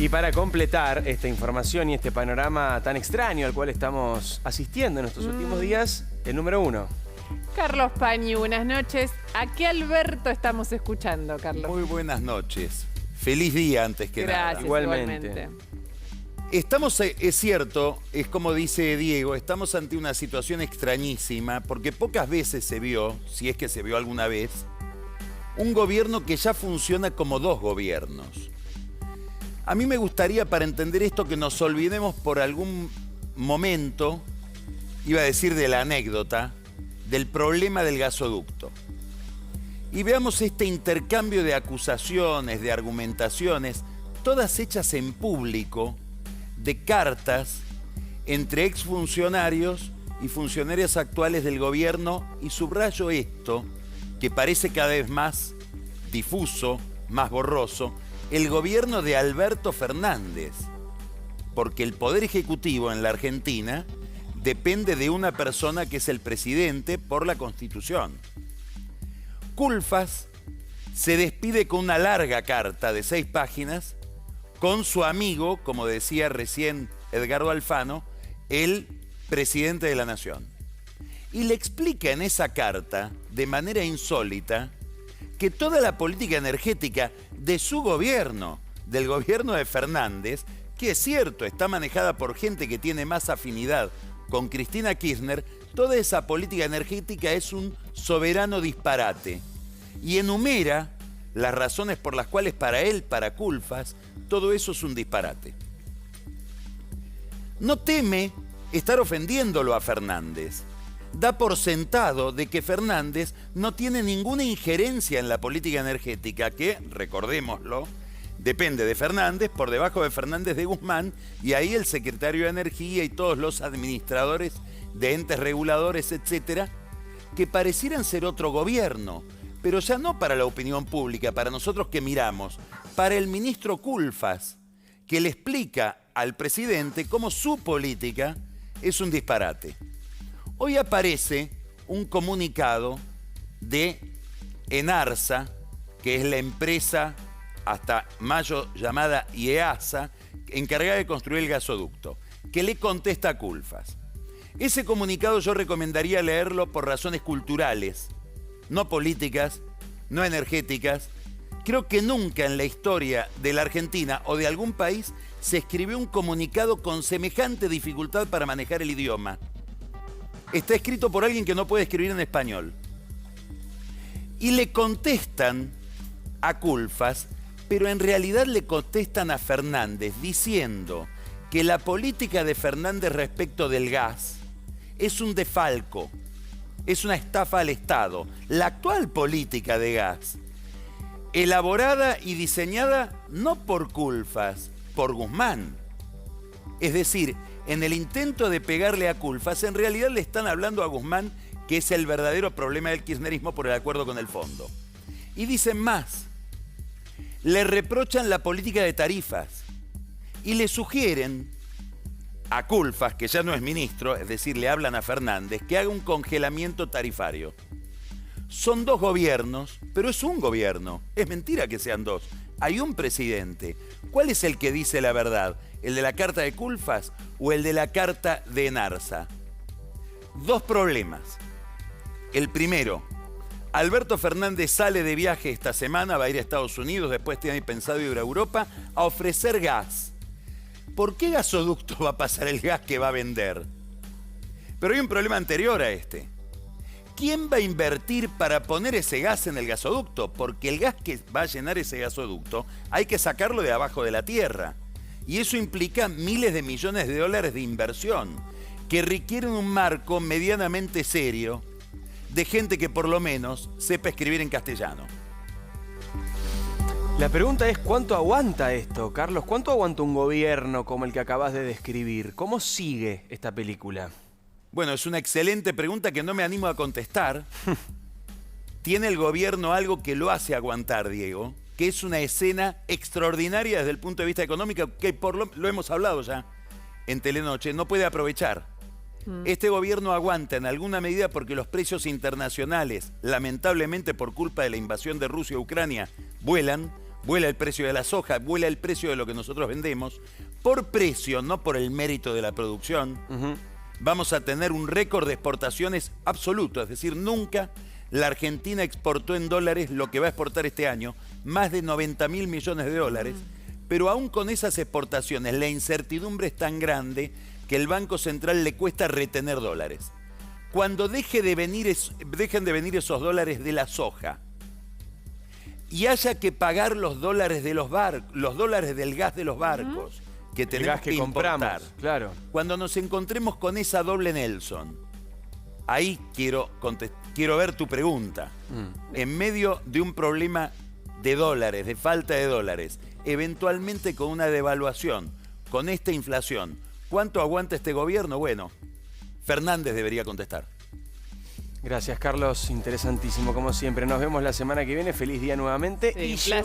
Y para completar esta información y este panorama tan extraño al cual estamos asistiendo en estos últimos días, el número 1. Carlos Pañi, buenas noches. ¿A qué Alberto estamos escuchando, Carlos? Muy buenas noches. Feliz día antes que nada. Gracias, Igualmente. Estamos, es cierto, es como dice Diego, estamos ante una situación extrañísima porque pocas veces se vio, si es que se vio alguna vez, un gobierno que ya funciona como dos gobiernos. A mí me gustaría, para entender esto, que nos olvidemos por algún momento, iba a decir de la anécdota, del problema del gasoducto. Y veamos este intercambio de acusaciones, de argumentaciones, todas hechas en público, de cartas entre exfuncionarios y funcionarios actuales del gobierno, y subrayo esto, que parece cada vez más difuso, más borroso, el gobierno de Alberto Fernández, porque el poder ejecutivo en la Argentina depende de una persona que es el presidente por la Constitución. Culfas se despide con una larga carta de 6 páginas con su amigo, como decía recién Edgardo Alfano, el presidente de la Nación. Y le explica en esa carta, de manera insólita, que toda la política energética de su gobierno, del gobierno de Fernández, que es cierto, está manejada por gente que tiene más afinidad con Cristina Kirchner, toda esa política energética es un soberano disparate. Y enumera las razones por las cuales para él, para Culfas, todo eso es un disparate. No teme estar ofendiéndolo a Fernández. Da por sentado de que Fernández no tiene ninguna injerencia en la política energética, que, recordémoslo, depende de Fernández, por debajo de Fernández de Guzmán, y ahí el secretario de Energía y todos los administradores de entes reguladores, etcétera, que parecieran ser otro gobierno, pero ya no para la opinión pública, para nosotros que miramos, para el ministro Culfas, que le explica al presidente cómo su política es un disparate. Hoy aparece un comunicado de Enarsa, que es la empresa hasta mayo llamada IEASA, encargada de construir el gasoducto, que le contesta a Culfas. Ese comunicado yo recomendaría leerlo por razones culturales, no políticas, no energéticas. Creo que nunca en la historia de la Argentina o de algún país se escribió un comunicado con semejante dificultad para manejar el idioma. Está escrito por alguien que no puede escribir en español. Y le contestan a Culfas, pero en realidad le contestan a Fernández diciendo que la política de Fernández respecto del gas es un defalco, es una estafa al Estado. La actual política de gas, elaborada y diseñada no por Culfas, por Guzmán. Es decir, en el intento de pegarle a Culfas, en realidad le están hablando a Guzmán, que es el verdadero problema del kirchnerismo por el acuerdo con el fondo. Y dicen más, le reprochan la política de tarifas y le sugieren a Culfas, que ya no es ministro, es decir, le hablan a Fernández, que haga un congelamiento tarifario. Son dos gobiernos, pero es un gobierno. Es mentira que sean dos. Hay un presidente. ¿Cuál es el que dice la verdad? ¿El de la carta de Culfas o el de la carta de Enarsa? Dos problemas. El primero, Alberto Fernández sale de viaje esta semana, va a ir a Estados Unidos, después tiene pensado ir a Europa, a ofrecer gas. ¿Por qué gasoducto va a pasar el gas que va a vender? Pero hay un problema anterior a este. ¿Quién va a invertir para poner ese gas en el gasoducto? Porque el gas que va a llenar ese gasoducto hay que sacarlo de abajo de la tierra. Y eso implica miles de millones de dólares de inversión, que requieren un marco medianamente serio de gente que por lo menos sepa escribir en castellano. La pregunta es, ¿cuánto aguanta esto, Carlos? ¿Cuánto aguanta un gobierno como el que acabas de describir? ¿Cómo sigue esta película? Bueno, es una excelente pregunta que no me animo a contestar. Tiene el gobierno algo que lo hace aguantar, Diego, que es una escena extraordinaria desde el punto de vista económico, que lo hemos hablado ya en Telenoche, no puede aprovechar. Este gobierno aguanta en alguna medida porque los precios internacionales, lamentablemente por culpa de la invasión de Rusia a Ucrania, vuelan, vuela el precio de la soja, vuela el precio de lo que nosotros vendemos, por precio, no por el mérito de la producción, vamos a tener un récord de exportaciones absoluto, es decir, nunca la Argentina exportó en dólares lo que va a exportar este año, más de 90.000 millones de dólares, pero aún con esas exportaciones la incertidumbre es tan grande que el Banco Central le cuesta retener dólares. Cuando dejen de venir esos dólares de la soja y haya que pagar los dólares de los dólares del gas de los barcos que tenemos gas que que importar, compramos, claro. cuando nos encontremos con esa doble Nelson, ahí quiero ver tu pregunta. En medio de un problema de dólares, de falta de dólares, eventualmente con una devaluación, con esta inflación, ¿cuánto aguanta este gobierno? Bueno, Fernández debería contestar. Gracias, Carlos. Interesantísimo, como siempre. Nos vemos la semana que viene. Feliz día nuevamente. Sí, Y placer.